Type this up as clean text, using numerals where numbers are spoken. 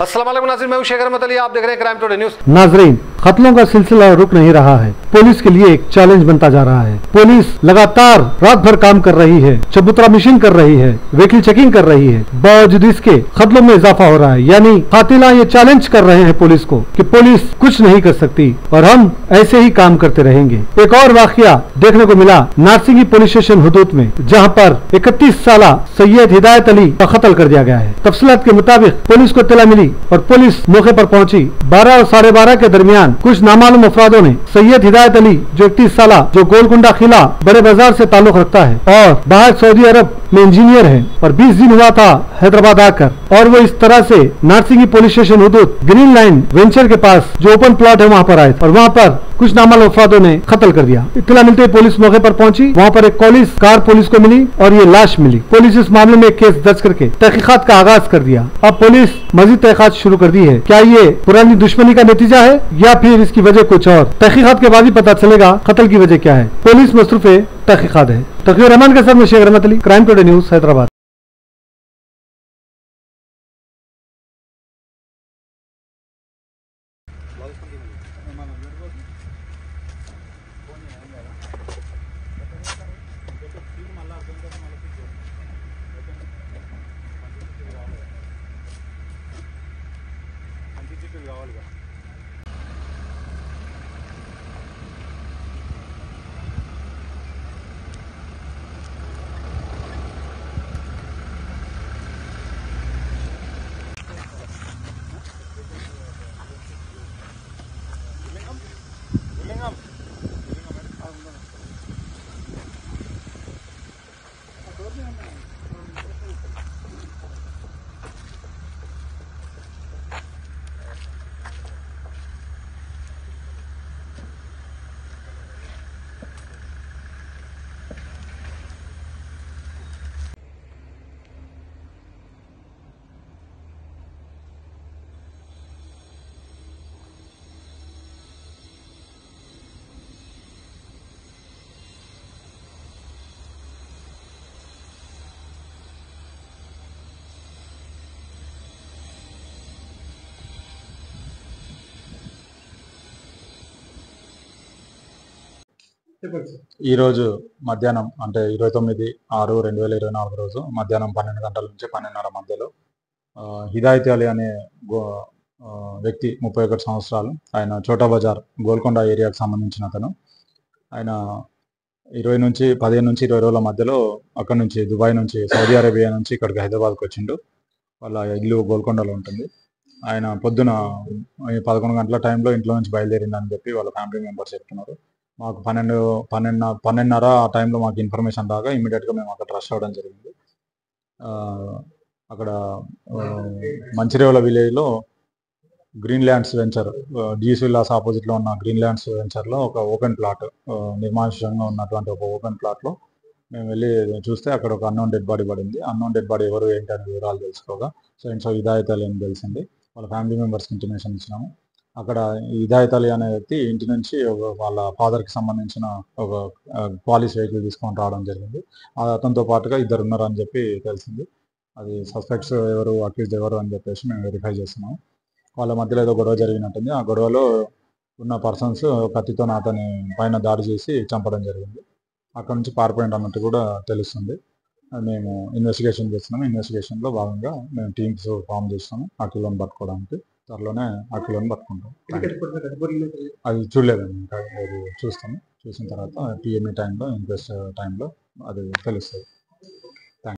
अस्सलाम वालेकुम नाज़रीन, मैं हूं शेखर अहमद अली, आप देख रहे हैं क्राइम टुडे न्यूज़। नाज़रीन, कत्लों का सिलसिला रुक नहीं रहा है। पुलिस के लिए एक चैलेंज बनता जा रहा है। पुलिस लगातार रात भर काम कर रही है, चबूतरा मिशन कर रही है, व्हीकल चेकिंग कर रही है। बावजूद इसके कत्लों में इजाफा हो रहा है। यानी कातिला ये चैलेंज कर रहे हैं पुलिस को कि पुलिस कुछ नहीं कर सकती और हम ऐसे ही काम करते रहेंगे। एक और वाकया देखने को मिला नारसिंगी पुलिस स्टेशन हुदूद में, जहाँ पर 31 साल सैयद हिदायत अली का कत्ल कर दिया गया है। तफसीलात के मुताबिक पुलिस को इत्तला मिली और पुलिस मौके पर पहुंची। 12 और 12:30 के दरमियान कुछ नामालूम अफरादों ने सैयद हिदायत अली जो 31 साल जो गोलकुंडा किला बड़े बाजार से ताल्लुक रखता है और बाहर सऊदी अरब में इंजीनियर है और 20 दिन हुआ था हैदराबाद आकर, और वो इस तरह से नारसिंगी पुलिस स्टेशन हुदूद ग्रीन लाइन वेंचर के पास जो ओपन प्लॉट है वहाँ पर आए और वहाँ पर कुछ नामालूम अफरादों ने कत्ल कर दिया। इत्तला मिलते ही पुलिस मौके पर पहुंची। वहाँ पर एक कार पुलिस को मिली और ये लाश मिली। पुलिस इस मामले में एक केस दर्ज करके तहकीकात का आगाज कर दिया। अब पुलिस मजीद तहकीकात शुरू कर दी है। क्या ये पुरानी दुश्मनी का नतीजा है या फिर इसकी वजह कुछ और? तहकीकात के बाद ही पता चलेगा कत्ल की वजह क्या है। पुलिस मसरूफ तहकीकात है। तकरीर रहमान के साथ में Shekhar Ahmed Ali, crime today news, Hyderabad. ఈరోజు మధ్యాహ్నం అంటే 29/6/2024 రోజు మధ్యాహ్నం 12 గంటల నుంచి 12:30 మధ్యలో హిదాయత్ అలీ అనే వ్యక్తి 31 సంవత్సరాలు, ఆయన చోటా బజార్ గోల్కొండ ఏరియాకు సంబంధించిన అతను. ఆయన 15 నుంచి 20 రోజుల మధ్యలో అక్కడ నుంచి దుబాయ్ నుంచి సౌదీ అరేబియా నుంచి ఇక్కడికి హైదరాబాద్కి వచ్చిండు. వాళ్ళ ఇల్లు గోల్కొండలో ఉంటుంది. ఆయన పొద్దున 11 గంటల టైంలో ఇంట్లో నుంచి బయలుదేరిందని చెప్పి వాళ్ళ ఫ్యామిలీ మెంబర్స్ చెప్తున్నారు. మాకు 12:30 ఆ టైంలో మాకు ఇన్ఫర్మేషన్ రాగా ఇమీడియట్గా మేము అక్కడ రష్ అవ్వడం జరిగింది. అక్కడ మంచిరేవుల విలేజ్లో green lands venture, DS villas ఆపోజిట్లో ఉన్న గ్రీన్ ల్యాండ్స్ వెంచర్లో ఒక ఓపెన్ ప్లాట్, నిర్మానుష్యంగా ఉన్నటువంటి ఒక ఓపెన్ ప్లాట్లో మేము వెళ్ళి చూస్తే అక్కడ ఒక అన్నోన్ డెడ్ బాడీ పడింది. అన్నోన్ డెడ్ బాడీ ఎవరు ఏంటి అనే వివరాలు తెలుసుకోగా సో హిదాయత్ అలీ అని తెలిసింది. వాళ్ళ ఫ్యామిలీ మెంబర్స్కి ఇంటిమేషన్ ఇచ్చినాము. అక్కడ హిదాయత్ అలీ అనే వ్యక్తి ఇంటి నుంచి వాళ్ళ ఫాదర్కి సంబంధించిన ఒక పాలిష్ వెహికల్ తీసుకొని రావడం జరిగింది. అతనితో పాటుగా 2 ఉన్నారు అని చెప్పి తెలిసింది. అది సస్పెక్ట్స్ ఎవరు, అక్యూజ్డ్ ఎవరు అని చెప్పేసి మేము వెరిఫై చేస్తున్నాము. వాళ్ళ మధ్యలో ఏదో గొడవ జరిగినట్టుంది. ఆ గొడవలో ఉన్న పర్సన్స్ కత్తితో అతని పైన దాడి చేసి చంపడం జరిగింది. అక్కడ నుంచి పారిపోయింది అన్నట్టు కూడా తెలుస్తుంది. మేము ఇన్వెస్టిగేషన్ చేస్తున్నాము. ఇన్వెస్టిగేషన్లో భాగంగా మేము టీమ్స్ ఫామ్ చేస్తాము ఆ కిలోని పట్టుకోవడానికి. త్వరలోనే ఆ కిలోని పట్టుకుంటాం. అది చూడలేదండి, ఇంకా చూస్తాము. చూసిన తర్వాత పిఎంఈ టైంలో, ఇన్క్వెస్ట్ టైంలో అది తెలుస్తుంది.